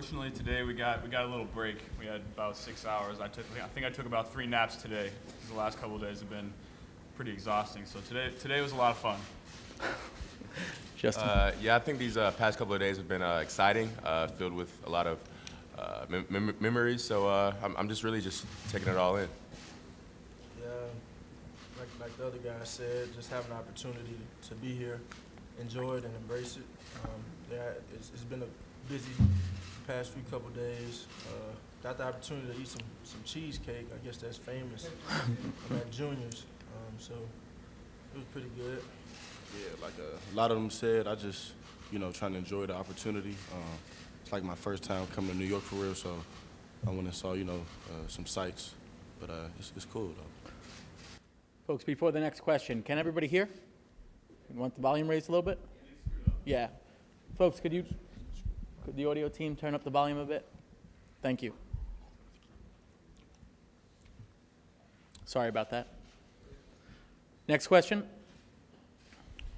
Fortunately, today we got a little break. We had about 6 hours. I think I took about 3 naps today. The last couple of days have been pretty exhausting. So today was a lot of fun. Justin? Yeah, I think these past couple of days have been exciting, filled with a lot of memories. So I'm just really just taking it all in. Yeah, like the other guy said, just having an opportunity to be here, enjoy it and embrace it. Yeah, it's been a busy past few couple of days. Got the opportunity to eat some cheesecake. I guess that's famous at Junior's. So it was pretty good. Yeah, like a lot of them said, I just, trying to enjoy the opportunity. It's like my first time coming to New York for real, so I went and saw, some sights. But it's cool, though. Folks, before the next question, can everybody hear? You want the volume raised a little bit? Yeah. Folks, could the audio team turn up the volume a bit? Thank you. Sorry about that. Next question.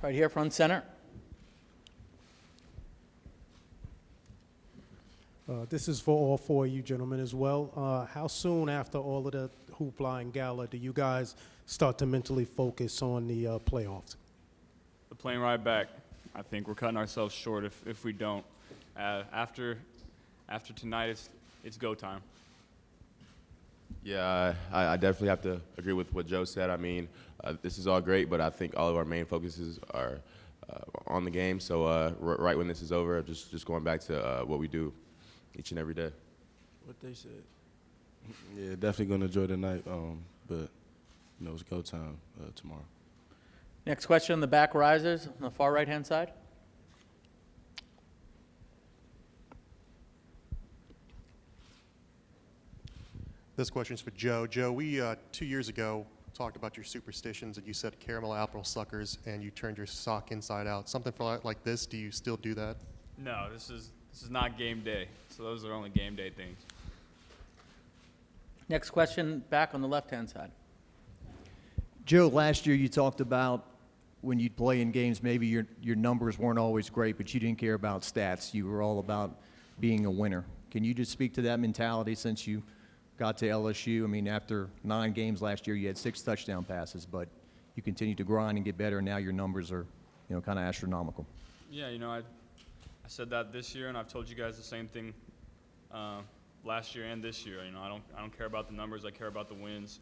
Right here, front center. This is for all four of you gentlemen as well. How soon after all of the hoopla and gala do you guys start to mentally focus on the playoffs? The plane ride back. I think we're cutting ourselves short if we don't. After tonight, it's go time. Yeah, I definitely have to agree with what Joe said. I mean, this is all great, but I think all of our main focuses are on the game. So right when this is over, just going back to what we do each and every day. What they said. Yeah, definitely going to enjoy the night, but, it's go time tomorrow. Next question, the back risers on the far right-hand side. This question is for Joe. Joe, we 2 years ago talked about your superstitions, and you said caramel apple suckers, and you turned your sock inside out. Something like this. Do you still do that? No, this is not game day. So those are only game day things. Next question, back on the left-hand side. Joe, last year you talked about when you'd play in games, maybe your numbers weren't always great, but you didn't care about stats. You were all about being a winner. Can you just speak to that mentality since you got to LSU? I mean, after 9 games last year, you had 6 touchdown passes, but you continued to grind and get better, and now your numbers are, kind of astronomical. Yeah, I said that this year, and I've told you guys the same thing last year and this year. I don't care about the numbers. I care about the wins.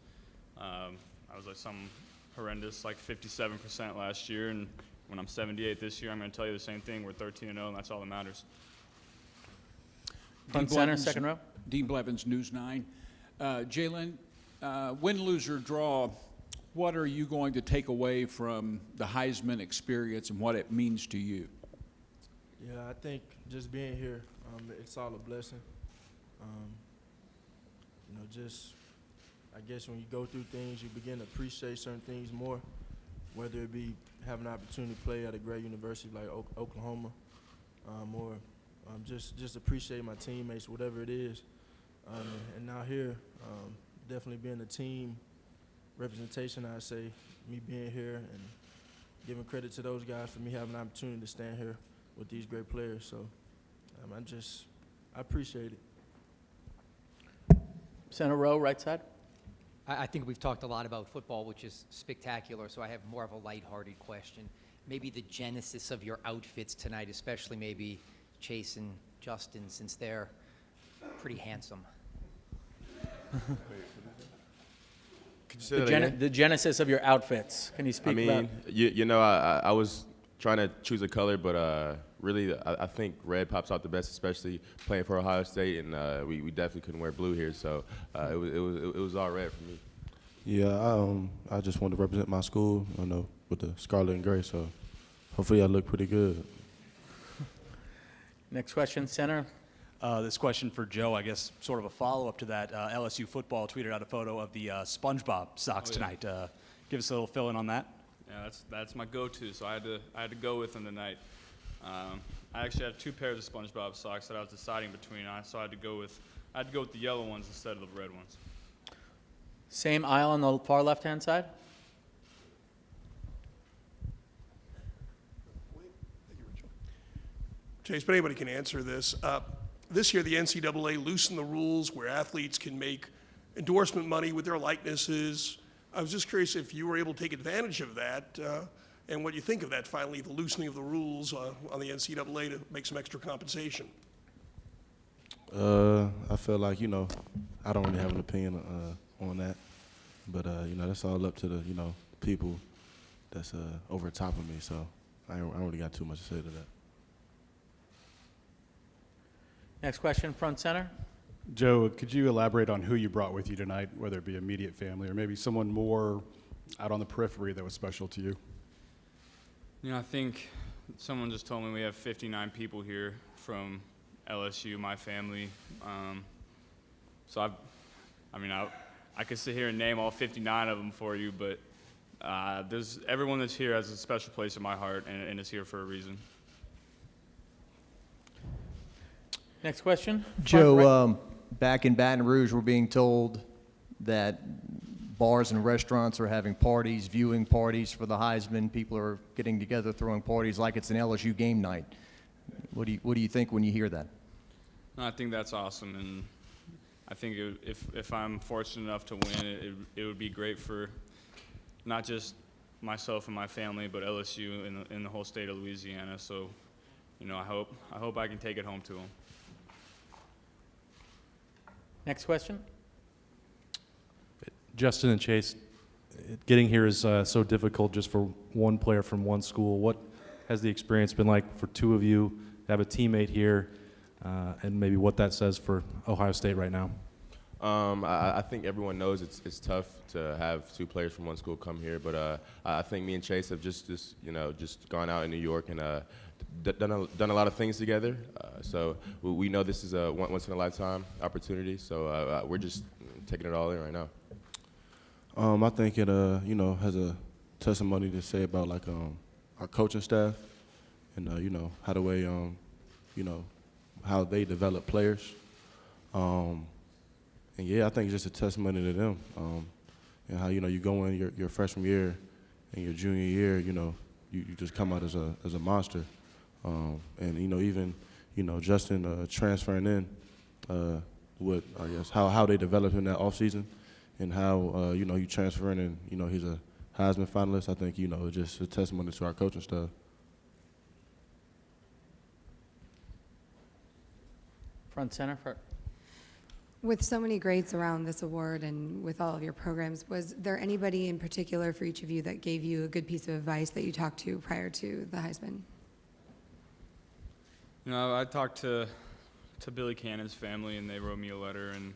I was like some horrendous, like 57% last year, and when I'm 78 this year, I'm going to tell you the same thing. We're 13-0, and that's all that matters. Front center, second row. Dean Blevins, News 9. Jalen, win, lose, or draw, what are you going to take away from the Heisman experience and what it means to you? Yeah, I think just being here, it's all a blessing. I guess when you go through things, you begin to appreciate certain things more, whether it be having an opportunity to play at a great university like Oklahoma, or just appreciate my teammates, whatever it is. And now here, definitely being a team representation, I say, me being here and giving credit to those guys for me having an opportunity to stand here with these great players. So I appreciate it. Center row, right side. I think we've talked a lot about football, which is spectacular, so I have more of a lighthearted question. Maybe the genesis of your outfits tonight, especially maybe Chase and Justin, since they're pretty handsome. Could you say that again? The genesis of your outfits. Can you speak about? I was trying to choose a color, but really, I think red pops out the best, especially playing for Ohio State, and we definitely couldn't wear blue here, so it was all red for me. Yeah, I just wanted to represent my school, with the scarlet and gray, so hopefully I look pretty good. Next question, center. This question for Joe, I guess sort of a follow-up to that. LSU football tweeted out a photo of the SpongeBob socks tonight. Give us a little fill-in on that. Yeah, that's my go-to. So I had to go with them tonight. I actually had 2 pairs of SpongeBob socks that I was deciding between. So I had to go with the yellow ones instead of the red ones. Same aisle on the far left-hand side. Chase, but anybody can answer this. this year the NCAA loosened the rules where athletes can make endorsement money with their likenesses. I was just curious if you were able to take advantage of that and what you think of that, finally, the loosening of the rules on the NCAA to make some extra compensation. I feel like, I don't really have an opinion on that. But, that's all up to the, people that's over top of me. So I don't really got too much to say to that. Next question, front center. Joe, could you elaborate on who you brought with you tonight, whether it be immediate family or maybe someone more out on the periphery that was special to you? I think someone just told me we have 59 people here from LSU, my family. So I could sit here and name all 59 of them for you, but everyone that's here has a special place in my heart and is here for a reason. Next question. Joe, back in Baton Rouge, we're being told that bars and restaurants are having parties, viewing parties for the Heisman. People are getting together, throwing parties like it's an LSU game night. What do you think when you hear that? No, I think that's awesome, and I think if I'm fortunate enough to win, it would be great for not just myself and my family, but LSU in the whole state of Louisiana. So, I hope I can take it home to them. Next question. Justin and Chase, getting here is so difficult just for one player from one school. What has the experience been like for two of you to have a teammate here, and maybe what that says for Ohio State right now? I think everyone knows it's tough to have two players from one school come here, but I think me and Chase have just gone out in New York and done a lot of things together. So we know this is a once in a lifetime opportunity. So we're just taking it all in right now. I think it has a testimony to say about like our coaching staff and how the way how they develop players. And yeah, I think it's just a testimony to them. And how you go in your freshman year and your junior year, you just come out as a monster. And even Justin transferring in with I guess how they developed in that offseason and how you transfer in and he's a Heisman finalist. I think it's just a testimony to our coaching staff. Front center. With so many greats around this award and with all of your programs, was there anybody in particular for each of you that gave you a good piece of advice that you talked to prior to the Heisman? I talked to Billy Cannon's family, and they wrote me a letter, and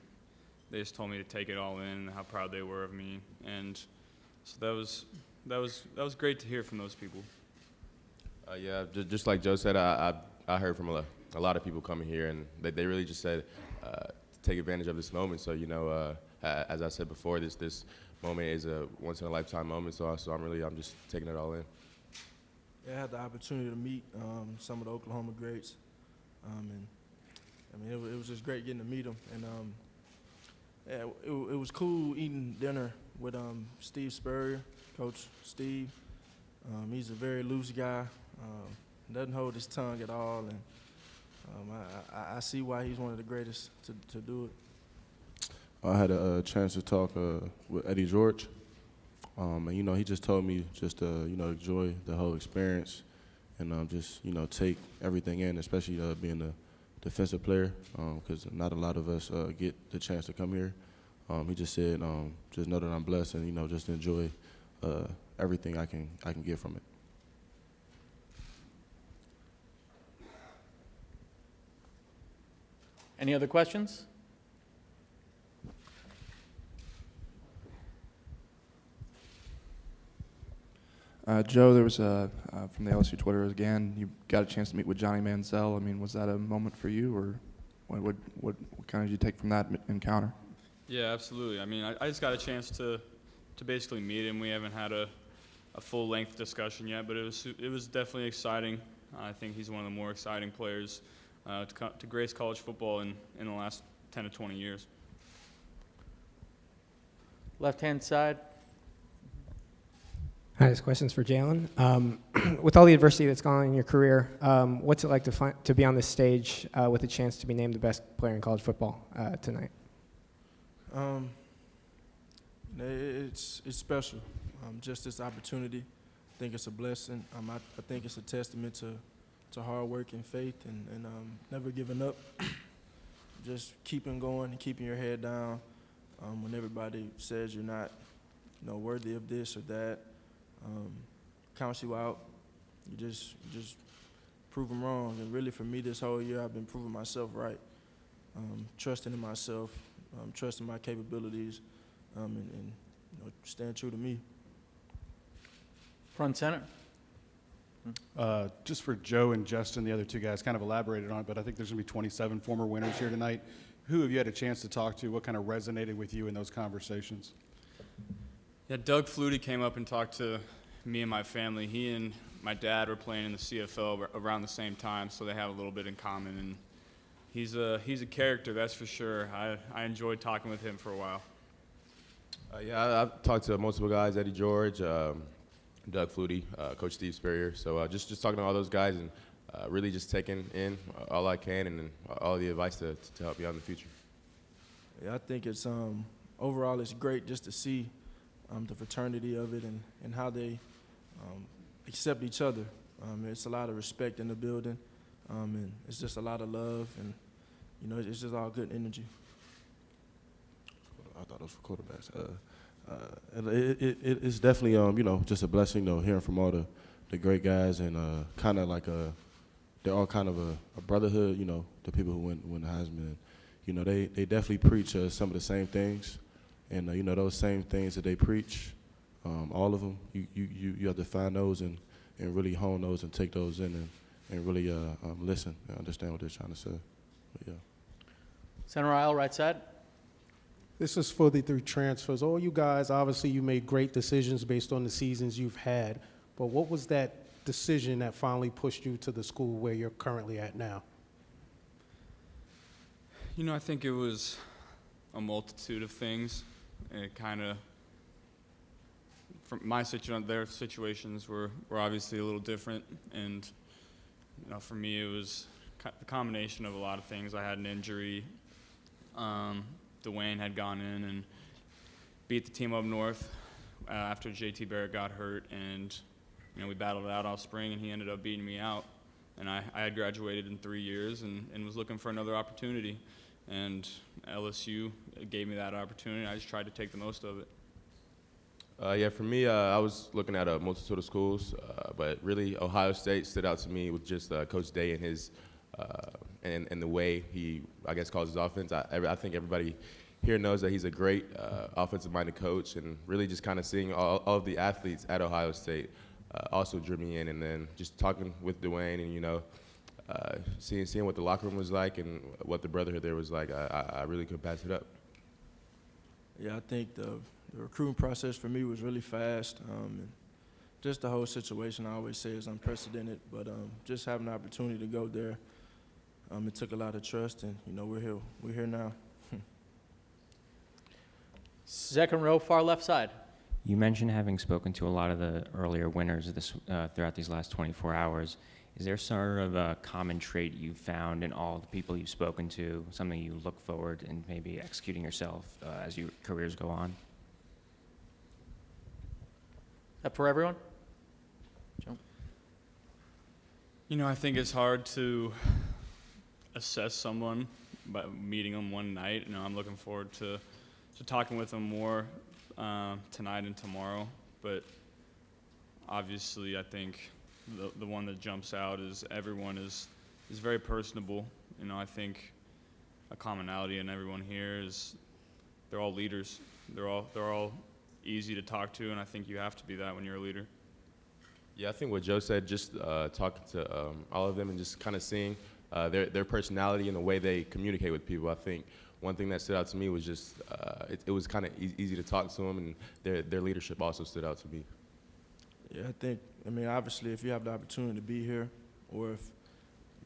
they just told me to take it all in and how proud they were of me. And so that was great to hear from those people. Yeah, just like Joe said, I heard from a lot of people coming here, and they really just said to take advantage of this moment. So as I said before, this moment is a once in a lifetime moment. So I'm just taking it all in. Yeah, I had the opportunity to meet some of the Oklahoma greats, and it was just great getting to meet them. And it was cool eating dinner with Steve Spurrier, Coach Steve. He's a very loose guy, doesn't hold his tongue at all, and I see why he's one of the greatest to do it. I had a chance to talk with Eddie George. And he just told me just to enjoy the whole experience and just take everything in, especially being a defensive player, because not a lot of us get the chance to come here. He just said just know that I'm blessed and just enjoy everything I can get from it. Any other questions? Joe, there was from the LSU Twitter again, you got a chance to meet with Johnny Manziel. I mean, was that a moment for you, or what kind of did you take from that encounter? Yeah, absolutely. I mean, I just got a chance to basically meet him. We haven't had a full-length discussion yet, but it was definitely exciting. I think he's one of the more exciting players to grace college football in the last 10 to 20 years. Left-hand side. Hi, this question's for Jalen. with all the adversity that's gone on in your career, what's it like to be on this stage with a chance to be named the best player in college football tonight? It's special. Just this opportunity, I think it's a blessing. I think it's a testament to hard work and faith and never giving up. Just keeping going and keeping your head down when everybody says you're not, worthy of this or that. Counts you out. You just prove them wrong. And really, for me, this whole year, I've been proving myself right. Trusting in myself, trusting my capabilities, and staying true to me. Front center. Just for Joe and Justin, the other two guys kind of elaborated on it, but I think there's going to be 27 former winners here tonight. Who have you had a chance to talk to? What kind of resonated with you in those conversations? Yeah, Doug Flutie came up and talked to me and my family. He and my dad were playing in the CFL around the same time, so they have a little bit in common. And he's a character, that's for sure. I enjoyed talking with him for a while. Yeah, I've talked to multiple guys, Eddie George, Doug Flutie, Coach Steve Spurrier. So just talking to all those guys and really just taking in all I can and all the advice to help me out in the future. Yeah, I think it's overall it's great just to see the fraternity of it and how they accept each other. It's a lot of respect in the building, and it's just a lot of love, and it's just all good energy. I thought it was for quarterbacks. And it's definitely just a blessing, hearing from all the great guys and kind of like they're all kind of a brotherhood, the people who win the Heisman. And, they definitely preach some of the same things, and those same things that they preach, all of them, you have to find those and really hone those and take those in and really listen and understand what they're trying to say. But, yeah. Center aisle, right side. This is for the 3 transfers. All you guys, obviously you made great decisions based on the seasons you've had, but what was that decision that finally pushed you to the school where you're currently at now? I think it was a multitude of things. And it kind of, from my situation, their situations were obviously a little different. And, for me, it was the combination of a lot of things. I had an injury. Dwayne had gone in and beat the team up north after JT Barrett got hurt, and we battled it out all spring, and he ended up beating me out. And I had graduated in 3 years and was looking for another opportunity, and LSU gave me that opportunity. I just tried to take the most of it. Yeah, for me, I was looking at a multitude of schools, but really Ohio State stood out to me with just Coach Day and his and the way he, I guess, calls his offense. I think everybody here knows that he's a great offensive-minded coach, and really just kind of seeing all of the athletes at Ohio State also drew me in. And then just talking with Dwayne and, seeing what the locker room was like and what the brotherhood there was like, I really couldn't pass it up. Yeah, I think the recruiting process for me was really fast. And just the whole situation, I always say, is unprecedented. But just having the opportunity to go there, it took a lot of trust, and we're here now. Second row, far left side. You mentioned having spoken to a lot of the earlier winners throughout these last 24 hours. Is there sort of a common trait you've found in all the people you've spoken to, something you look forward and maybe executing yourself as your careers go on? Is that for everyone? Joe? I think it's hard to assess someone by meeting them one night. I'm looking forward to talking with them more tonight and tomorrow. But obviously, I think the one that jumps out is everyone is very personable. I think a commonality in everyone here is they're all leaders. They're all easy to talk to, and I think you have to be that when you're a leader. Yeah, I think what Joe said, just talking to all of them and just kind of seeing their personality and the way they communicate with people. I think one thing that stood out to me was just it was kind of easy to talk to them, and their leadership also stood out to me. Yeah, obviously, if you have the opportunity to be here, or if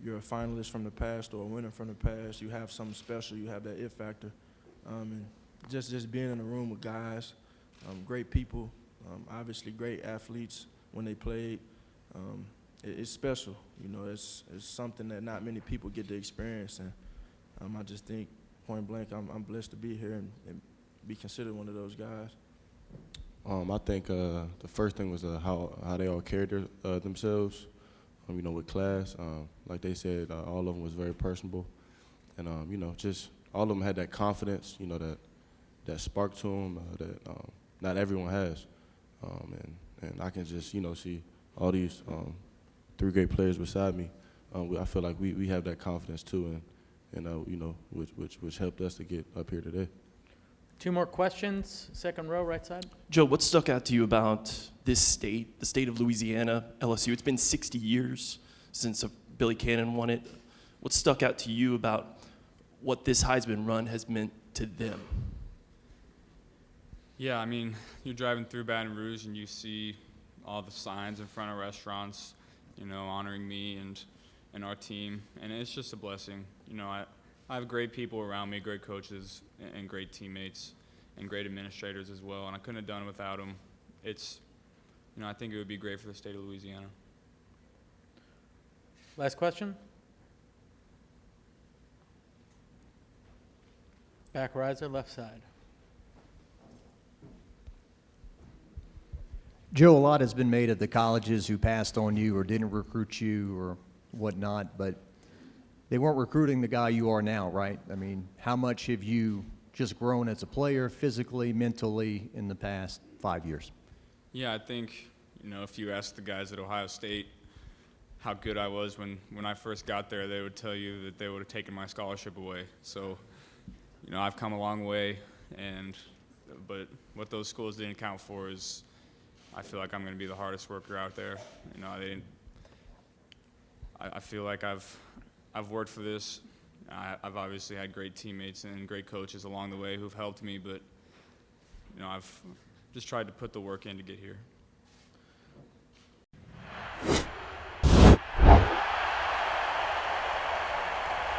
you're a finalist from the past or a winner from the past, you have something special. You have that it factor, and just being in a room with guys, great people, obviously great athletes when they played, it's special. You know, it's something that not many people get to experience, and I just think, point blank, I'm blessed to be here and be considered one of those guys. I think the first thing was how they all carried themselves, you know, with class. Like they said, all of them was very personable, and you know, just all of them had that confidence, you know, that spark to them that not everyone has, and I can just, you know, see all these 3 great players beside me. I feel like we have that confidence too, and you know, which helped us to get up here today. 2 more questions. Second row, right side. Joe, what stuck out to you about this state, the state of Louisiana, LSU? It's been 60 years since Billy Cannon won it. What stuck out to you about what this Heisman run has meant to them? Yeah, I mean, you're driving through Baton Rouge and you see all the signs in front of restaurants, you know, honoring me and our team, and it's just a blessing. You know, I have great people around me, great coaches and great teammates and great administrators as well, and I couldn't have done it without them. It's, you know, I think it would be great for the state of Louisiana. Last question. Back riser, left side. Joe, a lot has been made of the colleges who passed on you or didn't recruit you or whatnot, but they weren't recruiting the guy you are now, right? I mean, how much have you just grown as a player, physically, mentally, in the past 5 years? Yeah, I think, you know, if you ask the guys at Ohio State how good I was when I first got there, they would tell you that they would have taken my scholarship away. So, you know, I've come a long way, but what those schools didn't account for is I feel like I'm going to be the hardest worker out there. You know, I feel like I've worked for this. I've obviously had great teammates and great coaches along the way who've helped me, but, you know, I've just tried to put the work in to get here.